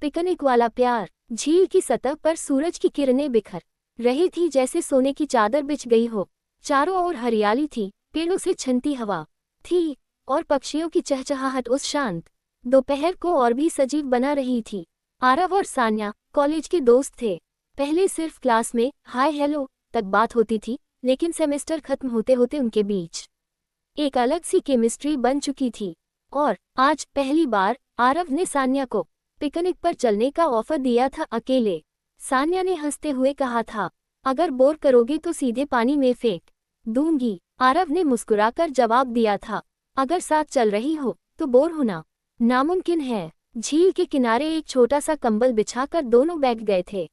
Picnic वाला प्यार। झील की सतह पर सूरज की किरणें बिखर रही थी जैसे सोने की चादर बिछ गई हो। चारों ओर हरियाली थी, पेड़ों से छनती हवा थी और पक्षियों की चहचहाहट उस शांत दोपहर को और भी सजीव बना रही थी। आरव और सान्या कॉलेज के दोस्त थे। पहले सिर्फ क्लास में हाय हेलो तक बात होती थी, लेकिन सेमेस्टर खत्म होते होते उनके बीच एक अलग सी केमिस्ट्री बन चुकी थी। और आज पहली बार आरव ने सान्या को पिकनिक पर चलने का ऑफर दिया था अकेले। सान्या ने हंसते हुए कहा था, अगर बोर करोगे तो सीधे पानी में फेंक दूंगी। आरव ने मुस्कुराकर जवाब दिया था, अगर साथ चल रही हो तो बोर होना नामुमकिन है। झील के किनारे एक छोटा सा कंबल बिछाकर दोनों बैठ गए थे।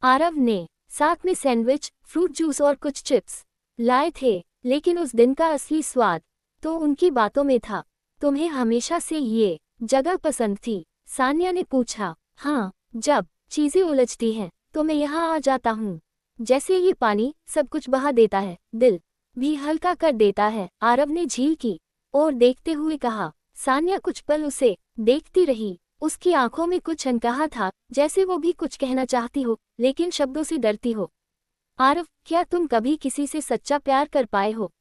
आरव ने साथ में सैंडविच, फ्रूट जूस और कुछ चिप्स लाए थे, लेकिन उस दिन का असली स्वाद तो उनकी बातों में था। तुम्हें हमेशा से ये जगह पसंद थी? सान्या ने पूछा। हाँ, जब चीजें उलझती हैं तो मैं यहाँ आ जाता हूँ। जैसे ये पानी सब कुछ बहा देता है, दिल भी हल्का कर देता है। आरव ने झील की ओर देखते हुए कहा। सान्या कुछ पल उसे देखती रही। उसकी आंखों में कुछ अनकहा था, जैसे वो भी कुछ कहना चाहती हो लेकिन शब्दों से डरती हो। आरव, क्या तुम कभी किसी से सच्चा प्यार कर पाए हो?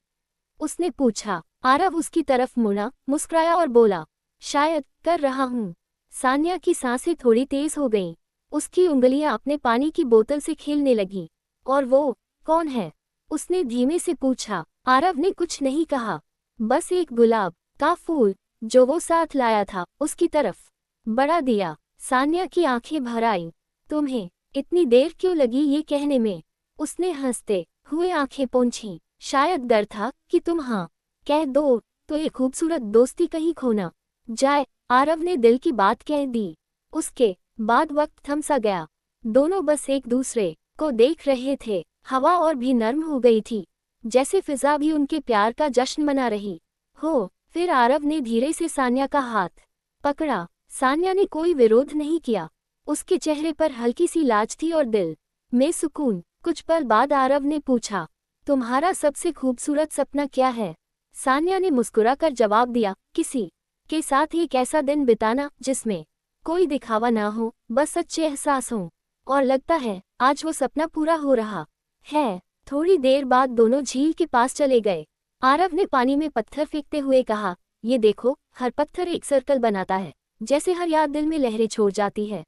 उसने पूछा। आरव उसकी तरफ मुड़ा, मुस्कुराया और बोला, शायद कर रहा हूँ। सान्या की सांसें थोड़ी तेज हो गईं। उसकी उंगलियां अपने पानी की बोतल से खेलने लगीं। और वो कौन है? उसने धीमे से पूछा। आरव ने कुछ नहीं कहा, बस एक गुलाब का फूल जो वो साथ लाया था उसकी तरफ बढ़ा दिया। सान्या की आंखें भर आईं। तुम्हें इतनी देर क्यों लगी ये कहने में? उसने हंसते हुए आंखें पोंछीं। शायद डर था कि तुम हाँ कह दो तो ये खूबसूरत दोस्ती कहीं खो न जाए। आरव ने दिल की बात कह दी। उसके बाद वक्त थम सा गया। दोनों बस एक दूसरे को देख रहे थे। हवा और भी नर्म हो गई थी, जैसे फिजा भी उनके प्यार का जश्न मना रही हो। फिर आरव ने धीरे से सान्या का हाथ पकड़ा। सान्या ने कोई विरोध नहीं किया। उसके चेहरे पर हल्की सी लाज थी और दिल में सुकून। कुछ पल बाद आरव ने पूछा, तुम्हारा सबसे खूबसूरत सपना क्या है? सान्या ने मुस्कुराकर जवाब दिया, किसी के साथ एक ऐसा दिन बिताना जिसमें कोई दिखावा ना हो, बस सच्चे एहसास हों। और लगता है आज वो सपना पूरा हो रहा है। थोड़ी देर बाद दोनों झील के पास चले गए। आरव ने पानी में पत्थर फेंकते हुए कहा, ये देखो, हर पत्थर एक सर्कल बनाता है, जैसे हर याद दिल में लहरें छोड़ जाती है।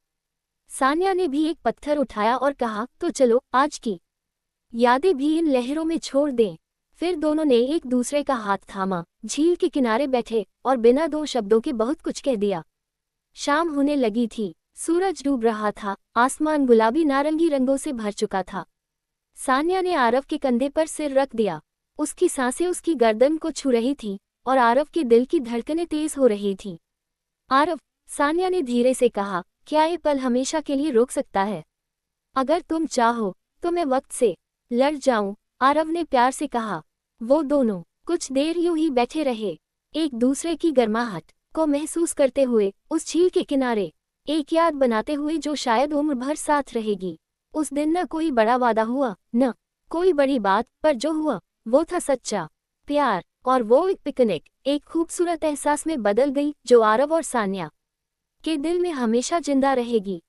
सान्या ने भी एक पत्थर उठाया और कहा, तो चलो आज की यादें भी इन लहरों में छोड़ दें। फिर दोनों ने एक दूसरे का हाथ थामा, झील के किनारे बैठे और बिना दो शब्दों के बहुत कुछ कह दिया। शाम होने लगी थी, सूरज डूब रहा था, आसमान गुलाबी नारंगी रंगों से भर चुका था। सान्या ने आरव के कंधे पर सिर रख दिया। उसकी सांसें उसकी गर्दन को छू रही थीं और आरव के दिल की धड़कनें तेज हो रही थीं। आरव, सान्या ने धीरे से कहा, क्या ये पल हमेशा के लिए रुक सकता है? अगर तुम चाहो तो मैं वक्त से लड़ जाऊं, आरव ने प्यार से कहा। वो दोनों कुछ देर यूं ही बैठे रहे, एक दूसरे की गर्माहट को महसूस करते हुए, उस झील के किनारे एक याद बनाते हुए जो शायद उम्र भर साथ रहेगी। उस दिन न कोई बड़ा वादा हुआ, न कोई बड़ी बात, पर जो हुआ वो था सच्चा प्यार। और वो एक पिकनिक एक खूबसूरत एहसास में बदल गई जो आरव और सान्या के दिल में हमेशा जिंदा रहेगी।